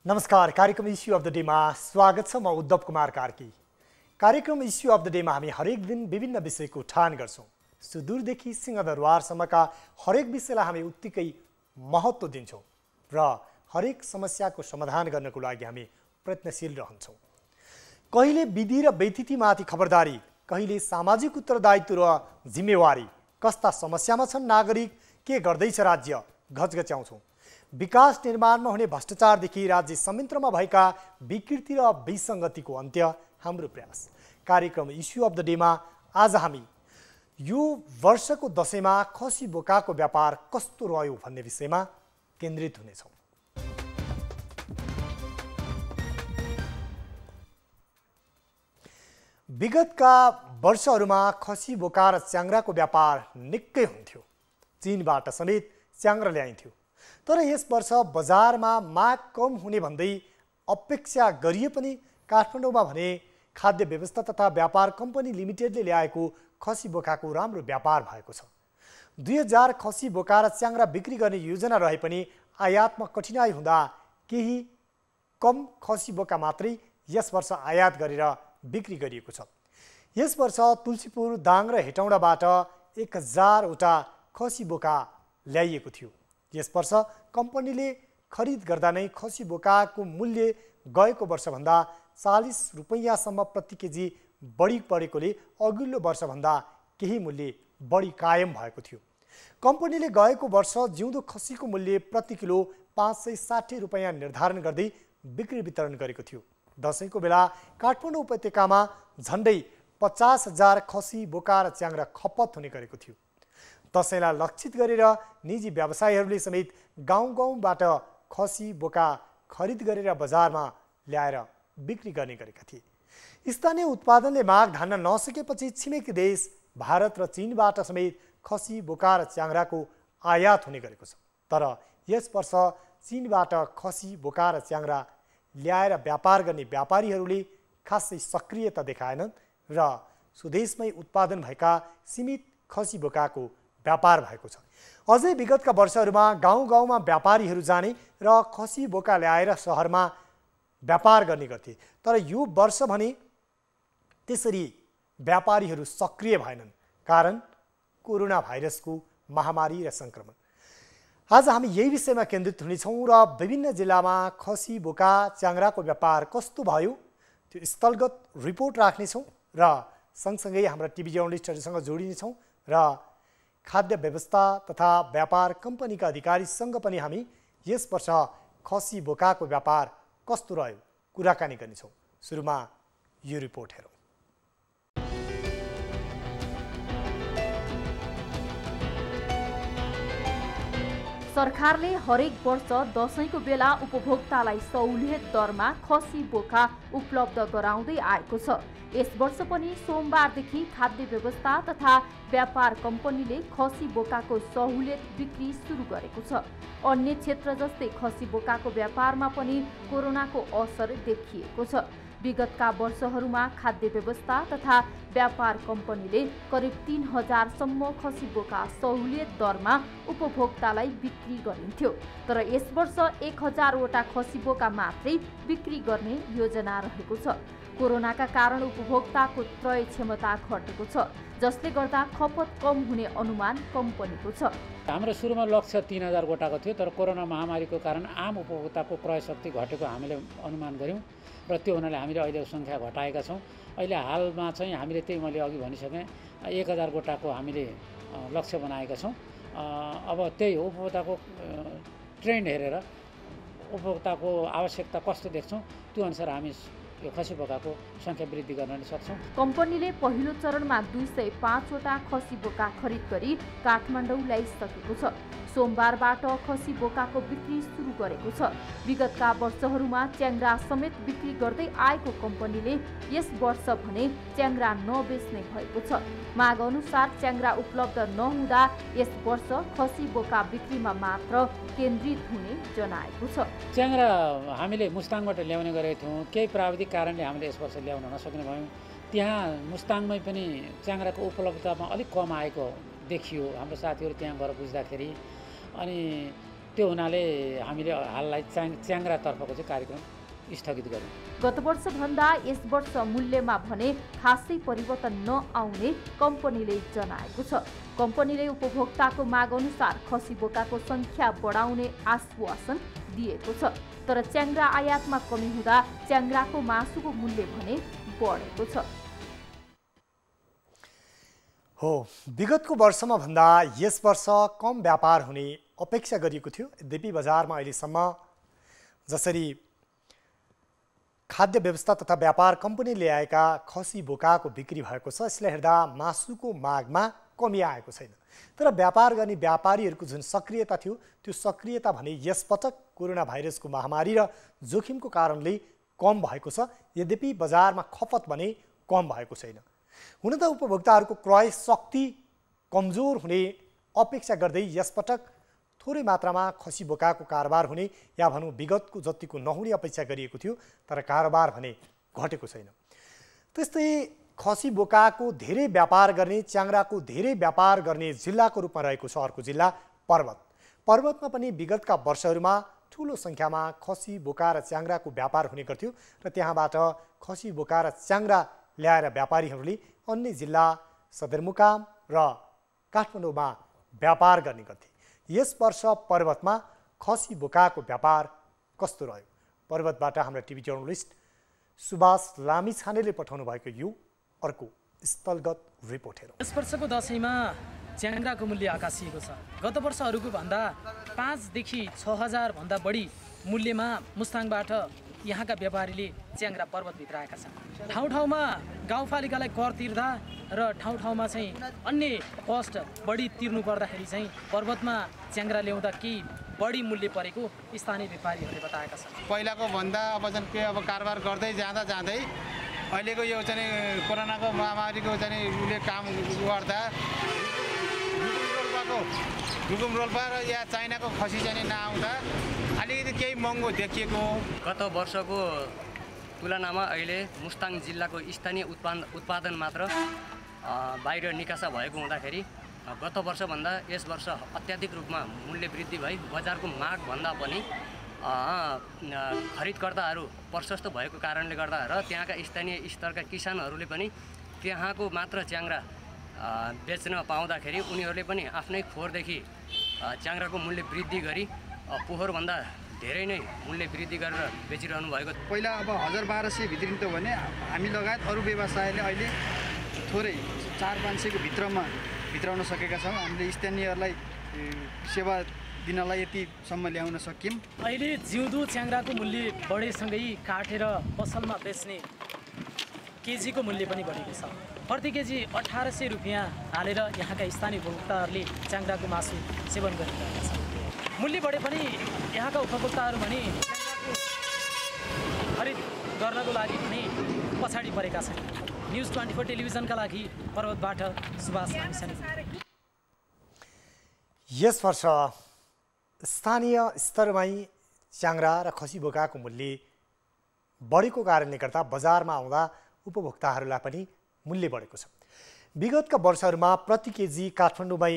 नमस्कार। कार्यक्रम issue of the डेमा स्वागत छ। म उद्धव कुमार कार्की। कार्यक्रम इस्यु अफ द डेमा हामी हरेक दिन विभिन्न विषयको उठान गर्छौं। सुदूरदेखि सिंहदरबारसम्मका हरेक विषयलाई हामी उत्तिकै महत्त्व दिन्छौं र हरेक समस्याको समाधान गर्नको लागि हामी प्रयत्नशील रहन्छौं। कहिले विधि र व्यतिथिमाथि खबरदारी, कहिले सामाजिक उत्तरदायित्व र जिम्मेवारी, कस्ता समस्यामा छन् नागरिक, के गर्दैछ राज्य, घचघच्याउँछौं। विकास निर्माणमा हुने भ्रष्टाचारदेखि राज्य संयन्त्रमा भएका विकृति र विसङ्गतिको अन्त्य हाम्रो प्रयास। कार्यक्रम इस्यु अफ द डेमा आज हामी यो वर्षको दशैंमा खसी बोकाको व्यापार कस्तो रह्यो भन्ने विषयमा केन्द्रित हुनेछौँ। विगतका वर्षहरूमा खसी बोका र च्याङ्ग्राको व्यापार निकै हुन्थ्यो। चीनबाट समेत च्याङ्ग्रा ल्याइन्थ्यो। तर यस वर्ष बजारमा माग कम हुने भन्दै अपेक्षा गरिए पनि काठमाडौँमा भने खाद्य व्यवस्था तथा व्यापार कम्पनी लिमिटेडले ल्याएको खसी बोकाको राम्रो व्यापार भएको छ। 2000 खसी बोका र च्याङ्ग्रा बिक्री गर्ने योजना रहे पनि आयातमा कठिनाई हुँदा केही कम खसी बोका मात्रै यस वर्ष आयात गरेर बिक्री गरिएको छ। यस वर्ष तुलसीपुर, दाङ र हेटौँडाबाट 1000 वटा खसी बोका ल्याइएको थियो। यस वर्ष कम्पनीले खरिद गर्दा नै खसी बोकाको मूल्य गएको वर्षभन्दा 40 रुपैयाँसम्म प्रति केजी बढी परेकोले अघिल्लो वर्षभन्दा केही मूल्य बढी कायम भएको थियो। कम्पनीले गएको वर्ष जिउँदो खसीको मूल्य प्रति किलो 560 रुपैयाँ निर्धारण गर्दै बिक्री वितरण गरेको थियो। दशैंको बेला काठमाडौँ उपत्यकामा झन्डै 50,000 खसी बोका र च्याङ्ग्रा खपत हुने गरेको थियो। दशैंलाई लक्षित गरेर निजी व्यवसायीहरूले समेत गाउँ गाउँबाट खसी बोका खरिद गरेर बजारमा ल्याएर बिक्री गर्ने गरेका थिए। स्थानीय उत्पादनले माग धान्न नसकेपछि छिमेकी देश भारत र चीनबाट समेत खसी बोका र च्याङ्ग्राको आयात हुने गरेको छ। तर यस वर्ष चीनबाट खसी बोका र च्याङ्ग्रा ल्याएर व्यापार गर्ने व्यापारीहरूले खासै सक्रियता देखाएनन् र स्वदेशमै उत्पादन भएका सीमित खसी बोकाको व्यापार भएको छ। अझै विगतका वर्षहरूमा गाउँ गाउँमा व्यापारीहरू जाने र खसी बोका ल्याएर सहरमा व्यापार गर्ने गर्थे। तर यो वर्ष भने त्यसरी व्यापारीहरू सक्रिय भएनन्, कारण कोरोना भाइरसको महामारी र सङ्क्रमण। आज हामी यही विषयमा केन्द्रित हुनेछौँ र विभिन्न जिल्लामा खसी बोका च्याङ्ग्राको व्यापार कस्तो भयो त्यो स्थलगत रिपोर्ट राख्नेछौँ र सँगसँगै हाम्रा टिभी जर्नलिस्टहरूसँग जोडिनेछौँ र खाद्य व्यवस्था तथा व्यापार कम्पनीका अधिकारीसँग पनि हामी यस वर्ष खसी बोकाको व्यापार कस्तो रह्यो कुराकानी गर्नेछौँ। सुरुमा यो रिपोर्ट हेरौँ। सरकारले हरेक वर्ष दशैंको बेला उपभोक्तालाई सहुलियत दरमा खसी बोका उपलब्ध गराउँदै आएको छ। यस वर्ष पनि सोमबारदेखि खाद्य व्यवस्था तथा व्यापार कम्पनीले खसी बोकाको सहुलियत बिक्री सुरु गरेको छ। अन्य क्षेत्र जस्तै खसी बोकाको व्यापारमा पनि कोरोनाको असर देखिएको छ। विगतका वर्षहरूमा खाद्य व्यवस्था तथा व्यापार कम्पनीले करिब 3000 सम्म खसी बोका सहुलियत दरमा उपभोक्तालाई बिक्री गरिन्थ्यो। तर यस वर्ष 1000 वटा खसी बोका मात्रै बिक्री गर्ने योजना रहेको छ। कोरोनाका कारण उपभोक्ताको क्रय क्षमता घटेको छ, जसले गर्दा खपत कम हुने अनुमान कम्पनीको छ। हाम्रो सुरुमा लक्ष्य 3000 वटाको थियो, तर कोरोना महामारीको कारण आम उपभोक्ताको क्रय शक्ति घटेको हामीले अनुमान गऱ्यौँ र त्यो हुनाले हामीले अहिले सङ्ख्या घटाएका छौँ। अहिले हालमा चाहिँ हामीले त्यही मैले अघि भनिसकेँ 1000 वटाको हामीले लक्ष्य बनाएका छौँ। अब त्यही हो, उपभोक्ताको ट्रेन्ड हेरेर उपभोक्ताको आवश्यकता कस्तो देख्छौँ त्यो अनुसार हामी यो खसी बोकाको सङ्ख्या वृद्धि गर्न सक्छौँ। कम्पनीले पहिलो चरणमा 205 वटा खसी बोका खरिद गरी काठमाडौँ ल्याइसकेको छ। सोमबारबाट खसी बोकाको बिक्री सुरु गरेको छ। विगतका वर्षहरूमा च्याङ्ग्रा समेत बिक्री गर्दै आएको कम्पनीले यस वर्ष भने च्याङ्ग्रा नबेच्ने भएको छ। माग अनुसार च्याङ्ग्रा उपलब्ध नहुँदा यस वर्ष खसी बोका बिक्रीमा मात्र केन्द्रित हुने जनाएको छ। च्याङ्ग्रा हामीले मुस्ताङबाट ल्याउने गरेका थियौँ। केही प्राविधिक कारणले हामीले यस वर्ष ल्याउन नसक्ने भयौँ। त्यहाँ मुस्ताङमै पनि च्याङ्ग्राको उपलब्धतामा अलिक कम आएको देखियो। हाम्रो साथीहरू त्यहाँ गएर बुझ्दाखेरि अनि त्यो हुनाले हामीले हाललाई च्याङ्ग्रातर्फको चाहिँ कार्यक्रम स्थगित गर्यौँ। गत वर्षभन्दा यस वर्ष मूल्यमा भने खासै परिवर्तन नआउने कम्पनीले जनाएको छ। कम्पनीले उपभोक्ताको माग अनुसार खसी बोकाको सङ्ख्या बढाउने आश्वासन दिएको छ। तर च्याङ्ग्रा आयातमा कमी हुँदा च्याङ्ग्राको मासुको मूल्य भने बढेको छ। हो, विगतको वर्षमा भन्दा यस वर्ष कम व्यापार हुने अपेक्षा गरिएको थियो। यद्यपि बजारमा अहिलेसम्म जसरी खाद्य व्यवस्था तथा व्यापार कम्पनी ल्याएका खसी बोकाको बिक्री भएको छ, यसले हेर्दा मासुको मागमा कमी आएको छैन। तर व्यापार गर्ने व्यापारीहरूको जुन सक्रियता थियो त्यो सक्रियता भने यसपटक कोरोना भाइरसको महामारी र जोखिमको कारणले कम भएको छ। यद्यपि बजारमा खपत भने कम भएको छैन। हुन त उपभोक्ताहरूको क्रय शक्ति कमजोर हुने अपेक्षा गर्दै यसपटक थोरै मात्रामा खसी बोकाको कारोबार हुने या भनौँ विगतको जतिको नहुने अपेक्षा गरिएको थियो, तर कारोबार भने घटेको छैन। त्यस्तै खसी बोकाको धेरै व्यापार गर्ने, च्याङ्ग्राको धेरै व्यापार गर्ने जिल्लाको रूपमा रहेको छ अर्को जिल्ला पर्वत। पर्वतमा पनि विगतका वर्षहरूमा ठुलो सङ्ख्यामा खसी बोका र च्याङ्ग्राको व्यापार हुने गर्थ्यो र त्यहाँबाट खसी बोका र च्याङ्ग्रा ल्याएर व्यापारीहरूले अन्य जिल्ला सदरमुकाम र काठमाडौँमा व्यापार गर्ने गर्थे। यस वर्ष पर्वतमा खसी बोकाको व्यापार कस्तो रह्यो? पर्वतबाट हाम्रा टिभी जर्नलिस्ट सुभाष लामिछानेले पठाउनु भएको यो अर्को स्थलगत रिपोर्ट हेरौँ। यस वर्षको दशैंमा च्याङ्ग्राको मूल्य आकाशिएको छ। गत वर्षहरूको भन्दा 5 देखि 6,000 भन्दा बढी मूल्यमा मुस्ताङबाट यहाँका व्यापारीले च्याङ्ग्रा पर्वतभित्र आएका छन्। ठाउँ ठाउँमा गाउँपालिकालाई कर तिर्दा र ठाउँ ठाउँमा चाहिँ अन्य कस्ट बढी तिर्नु पर्दाखेरि चाहिँ पर्वतमा च्याङ्ग्रा ल्याउँदा केही बढी मूल्य परेको स्थानीय व्यापारीहरूले बताएका छन्। पहिलाको भन्दा अब चाहिँ के अब कारोबार गर्दै जाँदै अहिलेको यो चाहिँ कोरोनाको महामारीको चाहिँ उसले काम गर्दा रुकुम रोल्पा र या चाइनाको खसी चाहिँ नआउँदा अलिकति केही महँगो देखिएको। गत वर्षको तुलनामा अहिले मुस्ताङ जिल्लाको स्थानीय उत्पादन मात्र बाहिर निकासा भएको हुँदाखेरि गत वर्षभन्दा यस वर्ष अत्याधिक रूपमा मूल्य वृद्धि भई बजारको मागभन्दा पनि खरिदकर्ताहरू प्रशस्त भएको कारणले गर्दा र त्यहाँका स्थानीय स्तरका किसानहरूले पनि त्यहाँको मात्र च्याङ्ग्रा बेच्न पाउँदाखेरि उनीहरूले पनि आफ्नै खोरदेखि च्याङ्ग्राको मूल्य वृद्धि गरी पोहोरभन्दा धेरै नै मूल्य वृद्धि गरेर बेचिरहनु भएको। पहिला अब 1,200 भित्रिन्थ्यो भने हामी लगायत अरू व्यवसायले अहिले थोरै 400-500 को भित्रमा भित्राउन सकेका छौँ। हामीले स्थानीयहरूलाई सेवा दिनलाई यतिसम्म ल्याउन सक्यौँ। अहिले जिउँदो च्याङ्ग्राको मूल्य बढेसँगै काटेर पसलमा बेच्ने केजीको मूल्य पनि बढेको छ। प्रति केजी 1,800 रुपियाँ हालेर यहाँका स्थानीय उपभोक्ताहरूले च्याङ्ग्राको मासु सेवन गरिरहेका छन्। मूल्य बढे पनि यहाँका उपभोक्ताहरू भने च्याङ्ग्राको खरिद गर्नको लागि पनि पछाडि परेका छन्। न्युज 24 टेलिभिजनका लागि पर्वतबाट सुभाष लामिछाने। यस वर्ष स्थानीय स्तरमै च्याङ्ग्रा र खसी बोकाको मूल्य बढेको कारणले गर्दा बजारमा आउँदा उपभोक्ताहरूलाई पनि मूल्य बढेको छ। विगतका वर्षहरूमा प्रति केजी काठमाडौँमै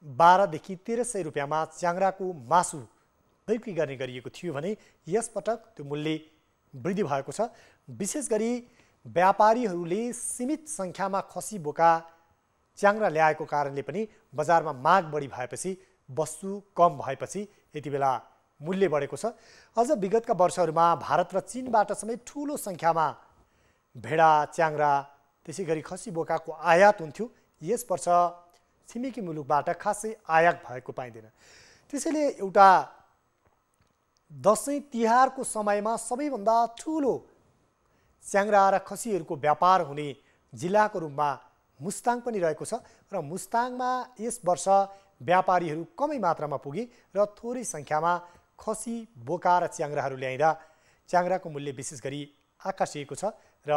12 देखि 1300 रुपियाँमा च्याङ्ग्राको मासु बिक्री गर्ने गरिएको थियो भने यसपटक त्यो मूल्य वृद्धि भएको छ। विशेष गरी व्यापारीहरूले सीमित सङ्ख्यामा खसी बोका च्याङ्ग्रा ल्याएको कारणले पनि बजारमा माग बढी भएपछि वस्तु कम भएपछि यति बेला मूल्य बढेको छ। अझ विगतका वर्षहरूमा भारत र चीनबाट समेत ठुलो सङ्ख्यामा भेडा च्याङ्ग्रा त्यसै गरी खसी बोकाको आयात हुन्थ्यो। यस वर्ष छिमेकी मुलुकबाट खासै आयात भएको पाइँदैन। त्यसैले एउटा दसैँ तिहारको समयमा सबैभन्दा ठुलो च्याङ्ग्रा र खसीहरूको व्यापार हुने जिल्लाको रूपमा मुस्ताङ पनि रहेको छ र मुस्ताङमा यस वर्ष व्यापारीहरू कमै मात्रामा पुगे र थोरै सङ्ख्यामा खसी बोका र च्याङ्ग्राहरू ल्याइँदा च्याङ्ग्राको मूल्य विशेष गरी आकाशिएको छ। र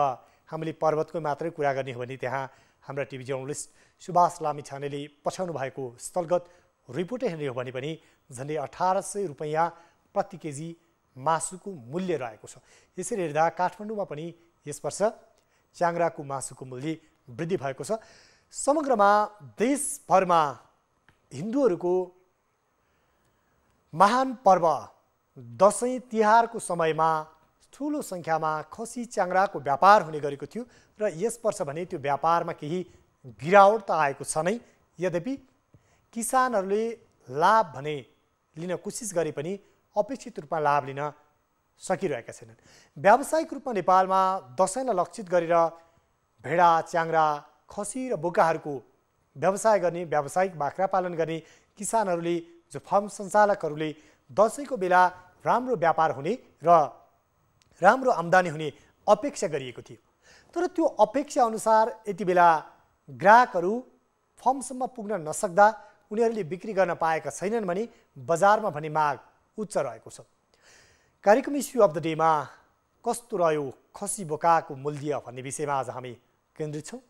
हामीले पर्वतको मात्रै कुरा गर्ने हो भने त्यहाँ हाम्रा टिभी जर्नलिस्ट सुभाष लामिछानेले पठाउनु भएको स्थलगत रिपोर्टै हेर्ने हो भने पनि झन्डै 1,800 रुपियाँ प्रति केजी मासुको मूल्य रहेको छ। यसरी हेर्दा काठमाडौँमा पनि यस वर्ष च्याङ्ग्राको मासुको मूल्य वृद्धि भएको छ। समग्रमा देशभरमा हिन्दूहरूको महान पर्व दसैँ तिहारको समयमा ठुलो सङ्ख्यामा खसी च्याङ्राको व्यापार हुने गरेको थियो र यस वर्ष भने त्यो व्यापारमा केही गिरावट त आएको छ नै। यद्यपि किसानहरूले लाभ भने लिन कोसिस गरे पनि अपेक्षित रूपमा लाभ लिन सकिरहेका छैनन्। व्यावसायिक रूपमा नेपालमा दसैँलाई लक्षित गरेर भेडा, च्याङ्रा, खसी र बोकाहरूको व्यवसाय गर्ने, व्यावसायिक बाख्रा पालन गर्ने किसानहरूले, जो फार्म सञ्चालकहरूले दसैँको बेला राम्रो व्यापार हुने र राम्रो आम्दानी हुने अपेक्षा गरिएको थियो। तर त्यो अपेक्षा अनुसार यति बेला ग्राहकहरू फर्मसम्म पुग्न नसक्दा उनीहरूले बिक्री गर्न पाएका छैनन् भने बजारमा भने माग उच्च रहेको छ। कार्यक्रम इस्यु अफ द डेमा कस्तो रह्यो खसी बोकाको मूल्य भन्ने विषयमा आज हामी केन्द्रित छौँ।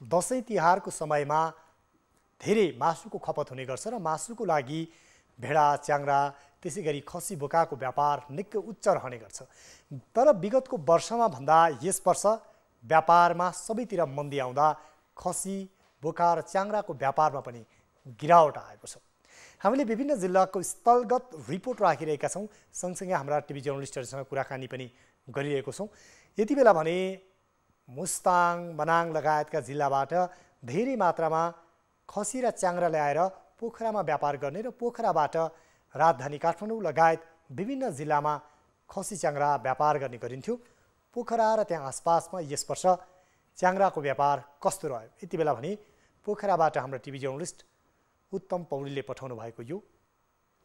दसैँ तिहारको समयमा धेरै मासुको खपत हुने गर्छ र मासुको लागि भेडा, च्याङ्रा, त्यसै गरी खसी बोकाको व्यापार निकै उच्च रहने गर्छ। तर विगतको वर्षमा भन्दा यस वर्ष व्यापारमा सबैतिर मन्दी आउँदा खसी, बोका र च्याङ्राको व्यापारमा पनि गिरावट आएको छ। हामीले विभिन्न जिल्लाको स्थलगत रिपोर्ट राखिरहेका छौँ, सँगसँगै हाम्रा टिभी जर्नलिस्टहरूसँग कुराकानी पनि गरिरहेको छौँ। यति बेला भने मुस्ताङ, मनाङ लगायतका जिल्लाबाट धेरै मात्रामा खसी र च्याङ्रा ल्याएर पोखरामा व्यापार गर्ने र पोखराबाट राजधानी काठमाडौँ लगायत विभिन्न जिल्लामा खसी च्याङ्रा व्यापार गर्ने गरिन्थ्यो। पोखरा र त्यहाँ आसपासमा यस वर्ष च्याङ्राको व्यापार कस्तो रह्यो? यति बेला भने पोखराबाट हाम्रा टिभी जर्नलिस्ट उत्तम पौडेलले पठाउनु भएको यो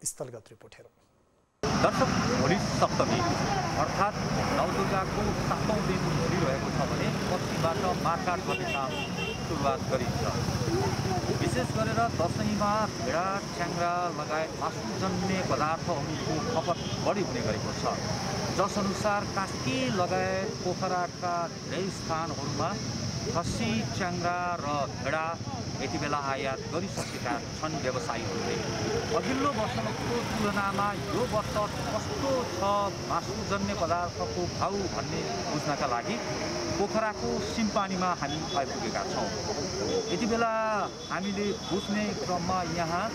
स्थलगत रिपोर्ट हेरौँ। दर्शक, भोलि सप्तमी अर्थात् नवदुर्गाको 7औं दिन भइरहेको छ भने पछिबाट मार्काट गर्ने काम सुरुवात गरिन्छ। विशेष गरेर दसैँमा भेडा, च्याङ्रा लगायत मासुजन्य पदार्थहरूको खपत बढी हुने गरेको छ, जसअनुसार कास्की लगायत पोखराका धेरै स्थानहरूमा खसी, च्याङ्रा र भेडा यति बेला आयात गरिसकेका छन् व्यवसायीहरूले। अघिल्लो वर्षको तुलनामा यो वर्ष कस्तो छ मासुजन्य पदार्थको भाउ भन्ने बुझ्नका लागि पोखराको सिम्पानीमा हामी आइपुगेका छौँ। यति बेला हामीले बुझ्ने क्रममा यहाँ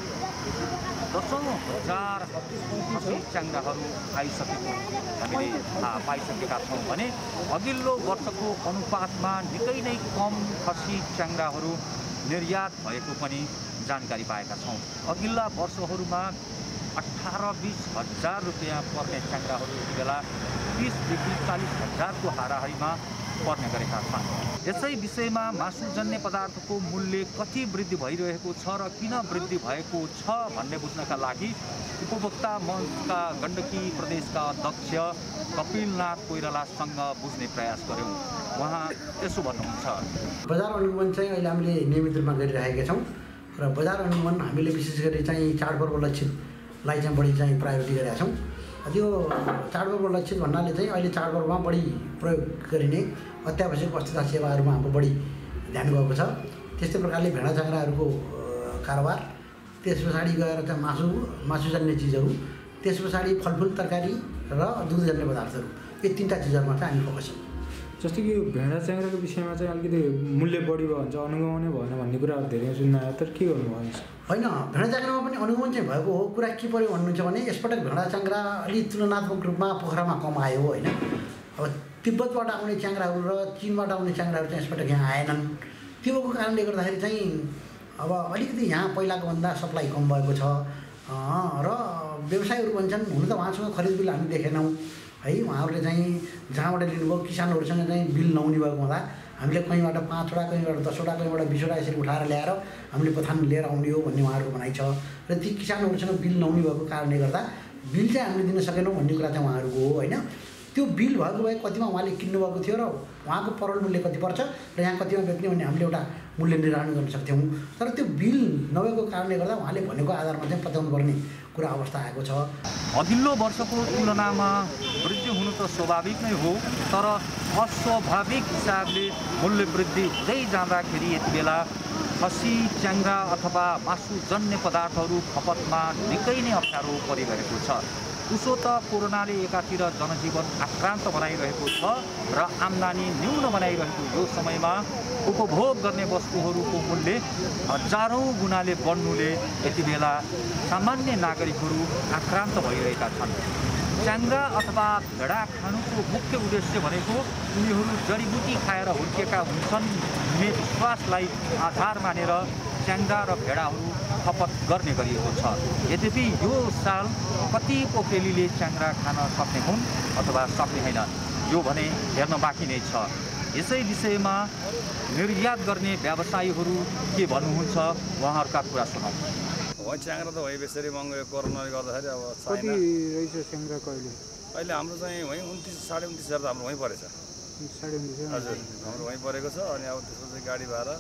दशौं हजार खसी च्याङ्राहरू आइसकेको हामीले पाइसकेका छौँ भने अघिल्लो वर्षको अनुपातमा निकै नै कम खसी च्याङ्राहरू निर्यात भएको पनि जानकारी पाएका छौँ। अघिल्ला वर्षहरूमा 18-20 हजार रुपियाँ पर्ने च्याङ्राहरू यति बेला 30देखि 40 हजारको हाराहारीमा पर्ने गरेका छन्। यसै विषयमा मासुजन्य पदार्थको मूल्य कति वृद्धि भइरहेको छ र किन वृद्धि भएको छ भन्ने बुझ्नका लागि उपभोक्ता मञ्चका गण्डकी प्रदेशका अध्यक्ष कपिलनाथ कोइरालासँग बुझ्ने प्रयास गऱ्यौँ। उहाँ यसो भन्नुहुन्छ। बजार अनुगमन चाहिँ अहिले हामीले नियमित रूपमा गरिरहेका छौँ र बजार अनुगमन हामीले विशेष गरी चाहिँ चाडपर्व लक्षितलाई चाहिँ बढी चाहिँ प्रायोरिटी गरेका छौँ। त्यो चाडपर्व लक्षित भन्नाले चाहिँ अहिले चाडपर्वमा बढी प्रयोग गरिने अत्यावश्यक वस्तुता सेवाहरूमा हाम्रो बढी ध्यान गएको छ। त्यस्तै प्रकारले भेडा च्याङ्राहरूको कारोबार, त्यस पछाडि गएर चाहिँ मासुजन्य चिजहरू, त्यस पछाडि फलफुल तरकारी र दुधजन्य पदार्थहरू, यो तीनवटा चिजहरूमा चाहिँ हामी फोकस छौँ। जस्तो कि भेडा च्याङ्राको विषयमा चाहिँ अलिकति मूल्य बढी भयो भने चाहिँ अनुगमनै भएन भन्ने कुरा धेरै सुन्न आयो, तर के गर्नुभयो? होइन, भेडा च्याङ्रामा पनि अनुगमन चाहिँ भएको हो। कुरा के पऱ्यो भन्नुहुन्छ भने यसपटक भेडा च्याङ्रा अलिक तुलनात्मक रूपमा पोखरामा कम आयो होइन। अब तिब्बतबाट आउने च्याङ्राहरू र चीनबाट आउने च्याङ्राहरू चाहिँ यसपटक यहाँ आएनन्। त्यो कारणले गर्दाखेरि चाहिँ अब अलिकति यहाँ पहिलाको भन्दा सप्लाई कम भएको छ र व्यवसायीहरू भन्छन् हुन त उहाँसँग खरिद बिल हामी देखेनौँ है। उहाँहरूले चाहिँ जहाँबाट लिनुभयो किसानहरूसँग चाहिँ बिल नहुने भएको हुँदा हामीले कहीँबाट 5वटा, कहीँबाट 10वटा, कहीँबाट 20वटा यसरी उठाएर ल्याएर हामीले पठान लिएर आउने हो भन्ने उहाँहरूको भनाइ छ। र ती किसानहरूसँग बिल नहुने भएको कारणले गर्दा बिल चाहिँ हामीले दिन सकेनौँ भन्ने कुरा चाहिँ उहाँहरूको हो होइन। त्यो बिल भएको भए कतिमा उहाँले किन्नुभएको थियो र उहाँको परल मूल्य कति पर्छ र यहाँ कतिमा बेच्ने भन्ने हामीले एउटा मूल्य निर्धारण गर्न सक्थ्यौँ। तर त्यो बिल नभएको कारणले गर्दा उहाँले भनेको आधारमा चाहिँ पत्याउनु पर्ने कुरा अवस्था आएको छ। अघिल्लो वर्षको तुलनामा वृद्धि हुनु त स्वाभाविक नै हो, तर अस्वाभाविक हिसाबले मूल्य वृद्धि हुँदै जाँदाखेरि यति बेला खसी, च्याङ्रा अथवा मासुजन्य पदार्थहरू खपतमा निकै नै अप्ठ्यारो परिरहेको छ। उसो त कोरोनाले एकातिर जनजीवन आक्रान्त बनाइरहेको छ र आम्दानी न्यून बनाइरहेको यो समयमा उपभोग गर्ने वस्तुहरूको मूल्य हजारौँ गुणाले बढ्नुले यति बेला सामान्य नागरिकहरू आक्रान्त भइरहेका छन्। च्याङ्ग्रा अथवा भेडा खानुको मुख्य उद्देश्य भनेको उनीहरू जडीबुटी खाएर हुर्केका हुन्छन् भन्ने विश्वासलाई आधार मानेर च्याङ्ग्रा र भेडाहरू खपत गर्ने गरिएको छ। यद्यपि यो साल कति पोखरेलीले च्याङ्ग्रा खान सक्ने हुन् अथवा सक्ने छैनन् यो भने हेर्न बाँकी नै छ। यसै विषयमा निर्यात गर्ने व्यवसायीहरू के भन्नुहुन्छ उहाँहरूका कुरा सुनौँ। च्याङ्ग्रा त वहीँ बेसरी महँगो कोरोनाले गर्दाखेरि अब कति रहेछ च्याङ्ग्रा कहिले अहिले हाम्रो चाहिँ वहीँ 29 साढे 29 हजार त हाम्रो वहीँ परेछ। हजुर हाम्रो वहीँ परेको छ। अनि अब त्यसपछि गाडी भाडा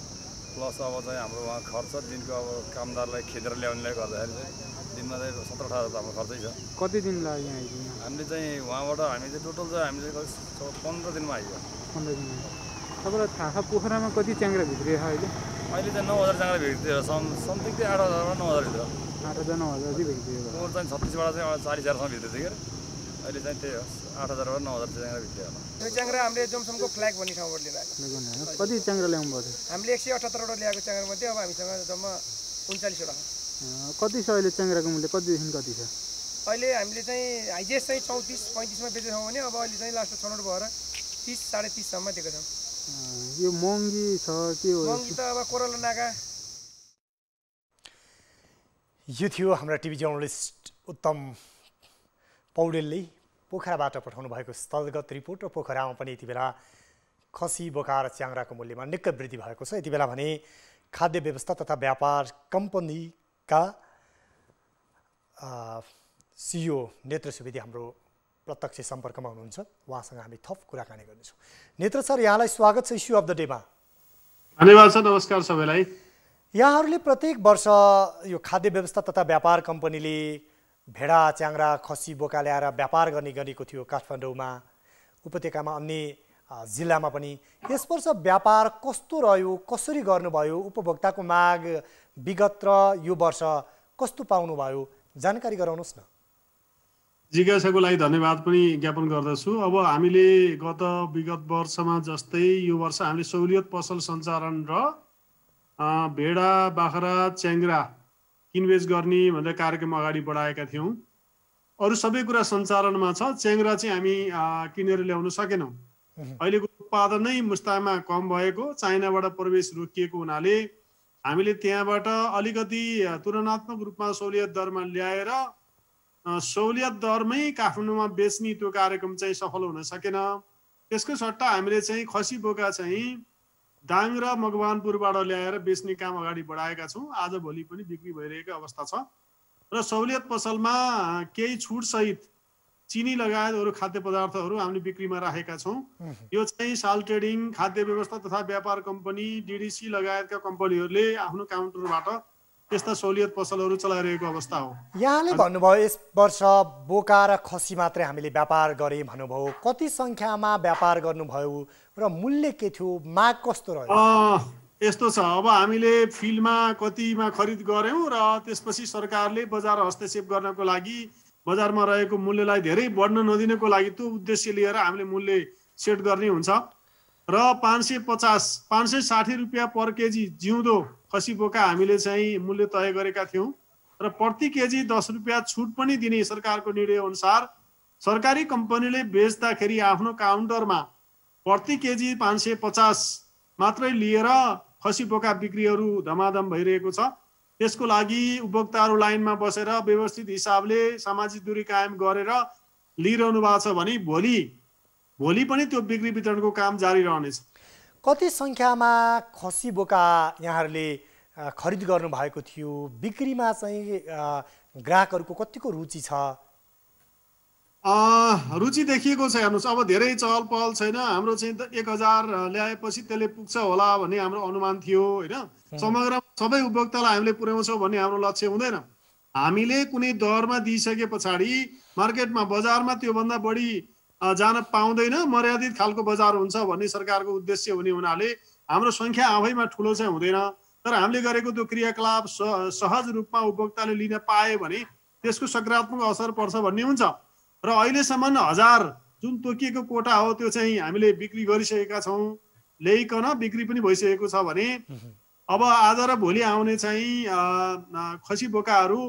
प्लस अब चाहिँ हाम्रो उहाँ खर्च दिनको अब कामदारलाई खेदेर ल्याउनेले गर्दाखेरि चाहिँ दिनमा चाहिँ 17-18 हजार त हाम्रो खर्चै छ। कति दिन लाग्यो यहाँ आइपुग्न? हामीले चाहिँ उहाँबाट हामी चाहिँ टोटल चाहिँ हामीले 15 दिनमा आइयो। 15 दिनमा। तपाईँलाई थाहा छ पोखरामा कति च्याङ्ग्रा भित्रियो अहिले? अहिले चाहिँ 9,000 च्याङ्ग्रा भित्रियो। समथिङ चाहिँ 8,000 9,000 भित्र। 8,000 चाहिँ भित्रियो। पोहोर चाहिँ 36बाट चाहिँ 40,000सम्म भित्रियो थियो कि अहिले चाहिँ त्यही हो 8,000बाट 9,000 च्याङ्ग्रा भित्रियो होला। यो च्याङ्ग्रा हामीले जोमसमको फ्ल्याग भन्ने ठाउँबाट लिएर आएको। कति च्याङ्ग्रा ल्याउनु भयो? हामीले 178वटा ल्याएको च्याङ्ग्रा मध्ये अब हामीसँग जम्मा 39वटा छ। कति छ अहिले च्याङ्ग्राको मूल्य कतिदेखि कति छ? अहिले हामीले चाहिँ हाइजेस्ट चाहिँ 34-35मा बेचेको छौँ भने अब अहिले चाहिँ लास्ट छनौट भएर 30 साढे 30सम्म दिएको छौँ। यो महँगी छ के हो? महँगी त अब कोरोना नाका। यो थियो हाम्रा टिभी जर्नलिस्ट उत्तम पौडेलले पोखराबाट पठाउनु भएको स्थलगत रिपोर्ट। र पोखरामा पनि यति बेला खसी बोका र च्याङ्ग्राको मूल्यमा निकै वृद्धि भएको छ। यति बेला भने खाद्य व्यवस्था तथा व्यापार कम्पनीका सिइओ नेत्र सुवेदी हाम्रो प्रत्यक्ष सम्पर्कमा हुनुहुन्छ। उहाँसँग हामी थप कुराकानी गर्नेछौँ। नेत्र सर, यहाँलाई स्वागत छ इस्यु अफ द डेमा। धन्यवाद सर, नमस्कार सबैलाई। यहाँहरूले प्रत्येक वर्ष यो खाद्य व्यवस्था तथा व्यापार कम्पनीले भेडा च्याङ्ग्रा खसी बोका ल्याएर व्यापार गर्ने गरेको थियो काठमाडौँमा, उपत्यकामा, अन्य जिल्लामा पनि। यस वर्ष व्यापार कस्तो रह्यो, कसरी गर्नुभयो, उपभोक्ताको माग विगत र यो वर्ष कस्तो पाउनुभयो, जानकारी गराउनुहोस् न। जिज्ञासाको लागि धन्यवाद पनि ज्ञापन गर्दछु। अब हामीले गत विगत वर्षमा जस्तै यो वर्ष हामीले सहुलियत पसल सञ्चालन र भेडा बाख्रा च्याङ्ग्रा किनबेच गर्ने भनेर कार्यक्रम अगाडि बढाएका थियौँ। अरू सबै कुरा सञ्चालनमा छ। च्याङ्ग्रा चाहिँ हामी किनेर ल्याउन सकेनौँ। अहिलेको उत्पादन नै मुस्तामा कम भएको, चाइनाबाट प्रवेश रोकिएको हुनाले हामीले त्यहाँबाट अलिकति तुलनात्मक रूपमा सहुलियत दरमा ल्याएर सहुलियत दरमै काठमाडौँमा बेच्ने त्यो कार्यक्रम चाहिँ सफल हुन सकेन। त्यसको सट्टा हामीले चाहिँ खसी बोका चाहिँ दाङ र मकवानपुरबाट ल्याएर बेच्ने काम अगाडि बढाएका छौँ। आजभोलि पनि बिक्री भइरहेको अवस्था छ। र सहुलियत पसलमा केही छुटसहित चिनी लगायत अरू खाद्य पदार्थहरू हामीले बिक्रीमा राखेका छौँ। यो चाहिँ साल ट्रेडिङ, खाद्य व्यवस्था तथा व्यापार कम्पनी, डिडिसी लगायतका कम्पनीहरूले आफ्नो काउन्टरबाट त्यस्ता सहुलियत पसलहरू चलाइरहेको अवस्था हो। यहाँले भन्नुभयो यस वर्ष बोका र खसी मात्रै हामीले व्यापार गऱ्यौँ भन्नुभयो। कति सङ्ख्यामा व्यापार गर्नुभयो र मूल्य के थियो, माग कस्तो रह्यो? यस्तो छ, अब हामीले फिल्डमा कतिमा खरिद गऱ्यौँ र त्यसपछि सरकारले बजार हस्तक्षेप गर्नको लागि बजारमा रहेको मूल्यलाई धेरै बढ्न नदिनको लागि त्यो उद्देश्य लिएर हामीले मूल्य सेट गर्ने हुन्छ। र 560 रुपियाँ पर केजी जिउँदो खसी बोका हामीले चाहिँ मूल्य तय गरेका थियौँ र प्रति केजी 10 रुपियाँ छुट पनि दिने सरकारको निर्णय अनुसार सरकारी कम्पनीले बेच्दाखेरि आफ्नो काउन्टरमा प्रति केजी 550 मात्रै लिएर खसी बोका बिक्रीहरू धमाधम भइरहेको छ। त्यसको लागि उपभोक्ताहरू लाइनमा बसेर व्यवस्थित हिसाबले सामाजिक दूरी कायम गरेर लिइरहनु भएको छ भने भोलि पनि त्यो बिक्री वितरणको काम जारी रहनेछ। कति सङ्ख्यामा खसी बोका यहाँहरूले खरिद गर्नुभएको थियो? बिक्रीमा चाहिँ ग्राहकहरूको कतिको रुचि छ? रुचि देखिएको छ। हेर्नुहोस्, अब धेरै चहल पहल छैन। हाम्रो चाहिँ 1000 ल्याएपछि त्यसले पुग्छ होला भन्ने हाम्रो अनुमान थियो होइन। समग्र सबै उपभोक्तालाई हामीले पुर्याउँछौँ भन्ने हाम्रो लक्ष्य हुँदैन। हामीले कुनै दरमा दिइसके पछाडि मार्केटमा बजारमा त्योभन्दा बढी जान पाउँदैन, मर्यादित खालको बजार हुन्छ भन्ने सरकारको उद्देश्य हुने हुनाले हाम्रो सङ्ख्या आफैमा ठुलो चाहिँ हुँदैन। तर हामीले गरेको त्यो क्रियाकलाप सहज रूपमा उपभोक्ताले लिन पाए भने त्यसको सकारात्मक असर पर्छ भन्ने हुन्छ। र अहिलेसम्म 1000 जुन तोकिएको कोटा हो त्यो चाहिँ हामीले बिक्री गरिसकेका छौँ, ल्याइकन बिक्री पनि भइसकेको छ भने अब आज र भोलि आउने चाहिँ खसी बोकाहरू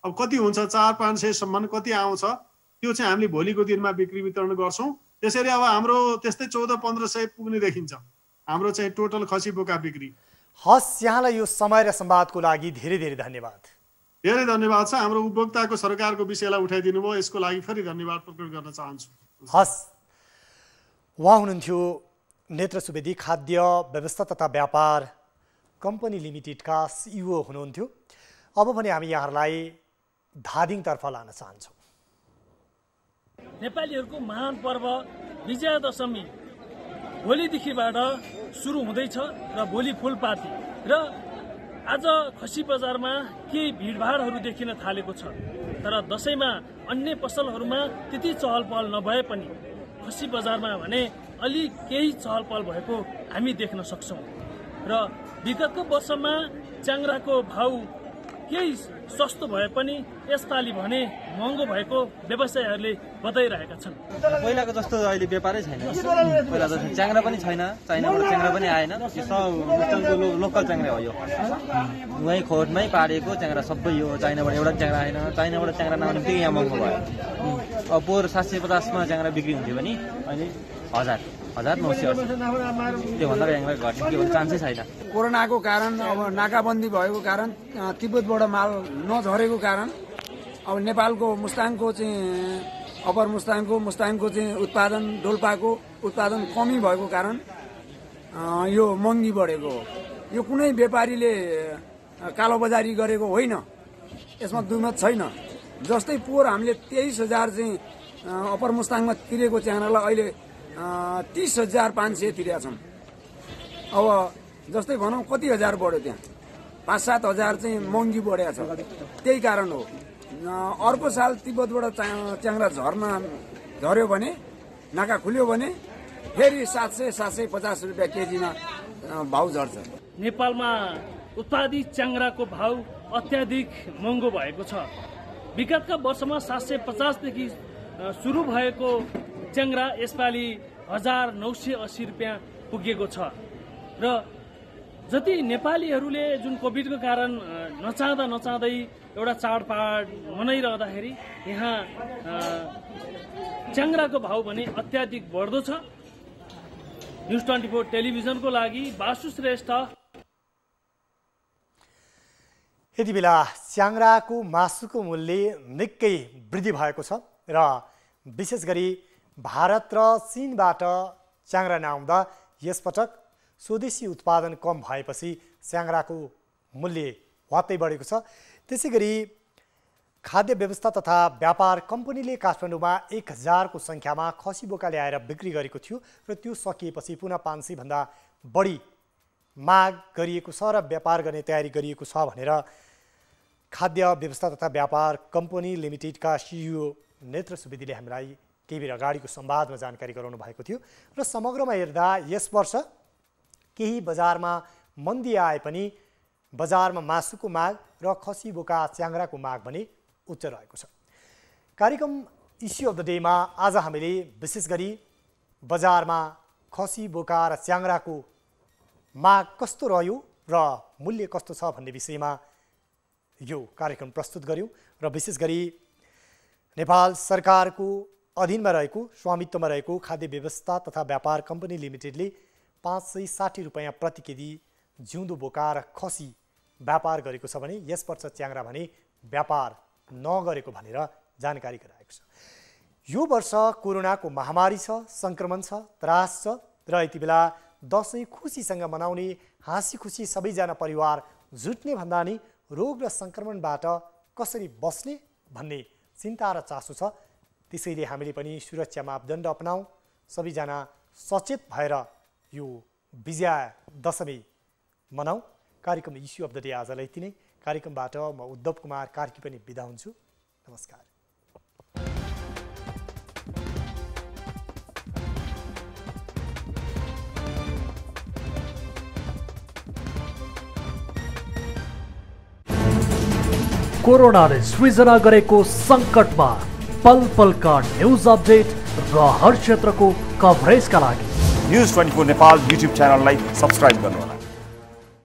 अब कति हुन्छ 400-500 सम्म कति आउँछ त्यो चाहिँ हामीले भोलिको दिनमा बिक्री वितरण गर्छौँ। त्यसरी अब हाम्रो त्यस्तै 1400-1500 पुग्ने देखिन्छ हाम्रो चाहिँ टोटल खसी बोका बिक्री। हस्, यहाँलाई यो समय र संवादको लागि धेरै धेरै धन्यवाद। धेरै धन्यवाद छ। हाम्रो उपभोक्ताको सरकारको विषयलाई उठाइदिनु भयो, यसको लागि फेरि धन्यवाद प्रकट गर्न चाहन्छु। हस्, उहाँ हुनुहुन्थ्यो नेत्र सुवेदी, खाद्य व्यवस्था तथा व्यापार कम्पनी लिमिटेडका CEO हुनुहुन्थ्यो। अब भने हामी यहाँहरूलाई धादिङतर्फ लान चाहन्छौँ। नेपालीहरूको महान पर्व विजयादशमी भोलिदेखिबाट सुरु हुँदैछ र भोलि फुलपाती र आज खसी बजारमा केही भिडभाडहरू देखिन थालेको छ। तर दसैँमा अन्य पसलहरूमा त्यति चहल पहल नभए पनि खसी बजारमा भने अलि केही चहल पहल भएको हामी देख्न सक्छौँ। र विगतको वर्षमा च्याङ्ग्राको भाउ केही सस्तो भए पनि यसपालि भने महँगो भएको व्यवसायीहरूले बताइरहेका छन्। पहिलाको जस्तो अहिले व्यापारै छैन। पहिला जस्तो च्याङ्ग्रा पनि छैन, चाइनाबाट च्याङ्ग्रा पनि आएन। यो सब मुस्ताङको लोकल च्याङ्ग्रा हो। यो वहीँ खोटमै पारेको च्याङ्ग्रा सबै यो चाइनाबाट एउटा च्याङ्ग्रा आएन। चाइनाबाट च्याङ्ग्रा नआउने बित्तिकै यहाँ महँगो भयो। अब पोहोर 750मा च्याङ्ग्रा बिक्री हुन्थ्यो भने अहिले 1000-980 त्योभन्दा च्याङ्ग्रा घट्ने के भन्ने चान्सै छैन। कोरोनाको कारण अब नाकाबन्दी भएको कारण तिब्बतबाट माल नझरेको कारण अब नेपालको मुस्ताङको चाहिँ अप्पर मुस्ताङको चाहिँ उत्पादन, डोल्पाको उत्पादन कमी भएको कारण यो महँगी बढेको हो। यो कुनै व्यापारीले कालोबजारी गरेको होइन, यसमा दुईमत छैन। जस्तै पोहोर हामीले 23,000 चाहिँ अप्पर मुस्ताङमा तिरेको च्याङ्ग्रालाई अहिले 30,500 तिरेका छौँ। अब जस्तै भनौँ कति हजार बढ्यो, त्यहाँ 5-7 हजार चाहिँ महँगी बढेको छ। त्यही कारण हो। अर्को साल तिब्बतबाट च्याङ्ग्रा झर्यो भने, नाका खुल्यो भने फेरि 700-750 रुपियाँ केजीमा भाउ झर्छ। नेपालमा उत्पादित च्याङ्ग्राको भाउ अत्याधिक महँगो भएको छ। विगतका वर्षमा 750 सुरु भएको च्याङ्ग्रा यसपालि 1980 रुपियाँ पुगेको छ। र जति नेपालीहरूले जुन कोभिडको कारण नचाहँदै एउटा चाडपाड मनाइरहँदाखेरि यहाँ च्याङ्ग्राको भाउ भने अत्याधिक बढ्दो छ। न्युज 24 टेलिभिजनको लागि बासु श्रेष्ठ। यति बेला च्याङ्ग्राको मासुको मूल्य निकै वृद्धि भएको छ र विशेष गरी भारत र चीनबाट च्याङ्ग्रा नआउँदा यसपटक स्वदेशी उत्पादन कम भएपछि च्याङ्ग्राको मूल्य वात्तै बढेको छ। त्यसै गरी खाद्य व्यवस्था तथा व्यापार कम्पनीले काठमाडौँमा 1000 को सङ्ख्यामा खसी बोका ल्याएर बिक्री गरेको थियो र त्यो सकिएपछि पुनः 500 भन्दा बढी माग गरिएको छ र व्यापार गर्ने तयारी गरिएको छ भनेर खाद्य व्यवस्था तथा व्यापार कम्पनी लिमिटेडका CEO नेत्र सुवेदीले हामीलाई केही बेर अगाडिको संवादमा जानकारी गराउनु भएको थियो। र समग्रमा हेर्दा यस वर्ष केही बजारमा मन्दी आए पनि बजारमा मासुको माग र खसी बोका च्याङ्ग्राको माग भने उच्च रहेको छ। कार्यक्रम इस्यु अफ द डेमा आज हामीले विशेष गरी बजारमा खसी बोका र च्याङ्ग्राको माग कस्तो रह्यो र मूल्य कस्तो छ भन्ने विषयमा यो कार्यक्रम प्रस्तुत गर्यौं र विशेष गरी नेपाल सरकारको अधीनमा रहेको स्वामित्वमा रहेको खाद्य व्यवस्था तथा व्यापार कम्पनी लिमिटेडले 560 रुपियाँ प्रति केजी जिउँदो बोका र खसी व्यापार गरेको छ भने यस वर्ष च्याङ्ग्रा भने व्यापार नगरेको भनेर जानकारी गराएको छ। यो वर्ष कोरोनाको महामारी छ, संक्रमण छ, त्रास छ र यति बेला दसैँ खुसीसँग मनाउने, हाँसी खुसी सबैजना परिवार जुट्ने भन्दा नि रोग र संक्रमणबाट कसरी बस्ने भन्ने चिन्ता र चासो छ। त्यसैले हामीले पनि सुरक्षा मापदण्ड अपनाऊ, सबैजना सचेत भएर यो विजया दशमी मनाऊ। कार्यक्रम इस्यु अफ द डे आजलाई यति नै। कार्यक्रमबाट म उद्धव कुमार कार्की पनि बिदा हुन्छु। नमस्कार। कोरोनाले सृजना गरेको सङ्कटमा पल पलका न्युज अपडेट र हर क्षेत्रको कभरेजका लागि न्युज 24 नेपाल युट्युब च्यानललाई सब्स्क्राइब गर्नुहोला।